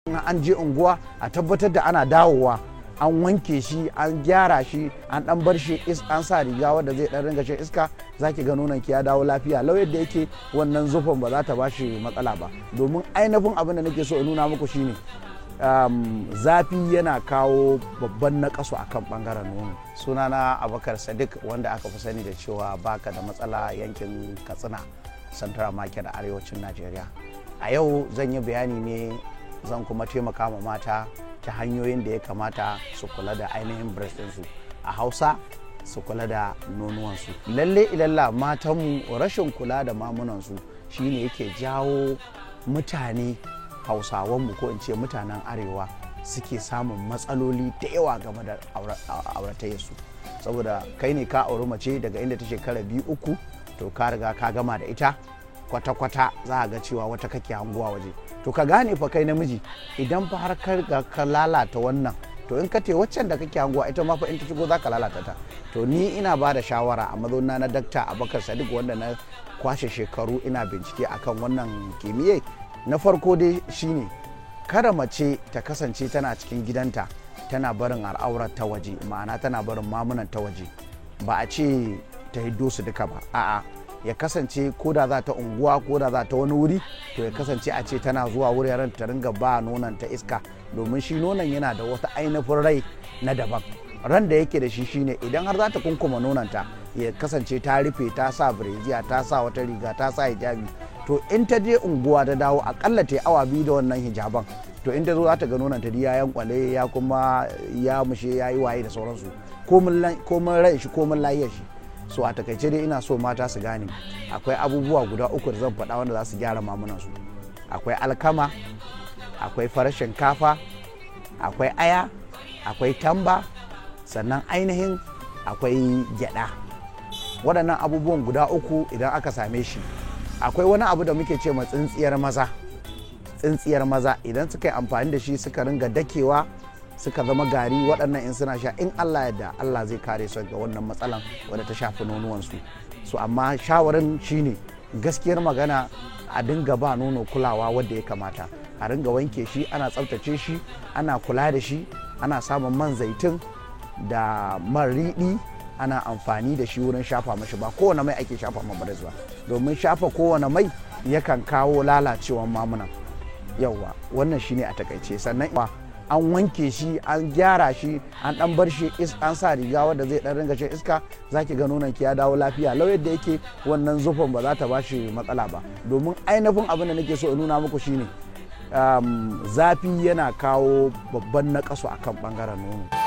an je unguwa a tabbatar da ana dawowa an wanke shi an gyara shi an dan bar shi an sa riga wadda zai dan ringa shan iska zaki ga nonon ki ya dawo lafiya lau yadda yake wannan zufan ba za ta bashi matsala ba domin ainihin abin da nake so in nuna muku shine zafi yana kawo babban nakasu akan bangaren nono. Sunana Abubakar Sadiq wanda aka fi sani da cewa baka da matsala yankin Katsina Central Market a arewacin Najeriya. A yau zan yi bayani ne zan kuma taimaka ma mata ta hanyoyin da ya kamata su kula da ainihin breast ɗinsu a Hausa su kula da nonuwansu. Lalle ilalla matanmu rashin kula da mamunansu shine yake jawo mutane Hausawanmu ko in ce mutanen arewa suke samun matsaloli da yawa game da auratayyarsu, saboda kai ne ka auri mace daga inda ta shekara 2-3 to ka riga ka gama da ita kwata-kwata za a ga cewa wata kake hanguwa waje. To ka gane fa kai namiji idan fa har ka lalata wannan to in ka te waccan da kake hanguwa ita ma fa in ta shigo za ka lalata ta. To ni ina ba da shawara a mazauna na Dr. Abubakar Sadiq wanda na kwashe shekaru ina bincike akan wannan kimiyyar. Na farko dai shine kada mace ta kasance tana cikin gidanta tana barin al'aurar ta waje, ma'ana tana barin mamunan ta waje, ba a ce ta hiddo su duka ba, a'a ya kasance ko da za ta unguwa ko da za ta wani wuri to ya kasance a ce tana zuwa wuraren ta ringa ba nonon ta iska, domin shi nonon yana da wata ainihin rai na daban. Ran da yake da shi shine idan har za ta kunkuma nononta ya kasance ta rufe, ta sa bireziya, ta sa wata riga, ta sa hijabi, to in ta je unguwa ta dawo akalla ta yi awa 2 da wannan hijaban, to in ta zo za ta ga nononta ya yankwale ya kuma ya mushe ya yi waye da sauransu, komin rai shi komin lahiyar shi. So a takaice dai ina so mata su gane akwai abubuwa guda 3 da zan faɗa wanda za su gyara mamunansu. Akwai alkama, akwai farar shinkafa, akwai aya, akwai tamba, sannan ainihin akwai gyada. Waɗannan abubuwan guda 3 idan aka same shi, akwai wani abu da muke ce ma tsintsiyar maza. Tsintsiyar maza idan suka yi amfani da shi suka ringa dakewa suka zama gari, waɗannan in suna sha in Allah yadda Allah zai kare su ga wannan matsalan wadda ta shafi nonuwansu. So amma shawarin shine gaskiyar magana a dinga ba nono kulawa wadda ya kamata, a ringa wanke shi, ana tsaftace shi, ana kula da shi, ana samun man zaitun da man riɗi ana amfani da shi wurin shafa mashi. Ba kowane mai ake shafa ma ba, domin shafa kowane mai yakan kawo lalacewan mamuna. Yawwa wannan shine a takaice. Sannan an wanke shi an gyara shi an dan bar shi an sa riga wadda zai dan ringa shan iska, zaki ga nonon ki ya dawo lafiya lau yadda yake wannan zufan ba za ta bashi matsala ba. Domin ainihin abin da nake so in nuna muku shine zafi yana kawo babban nakasu akan bangaren nono.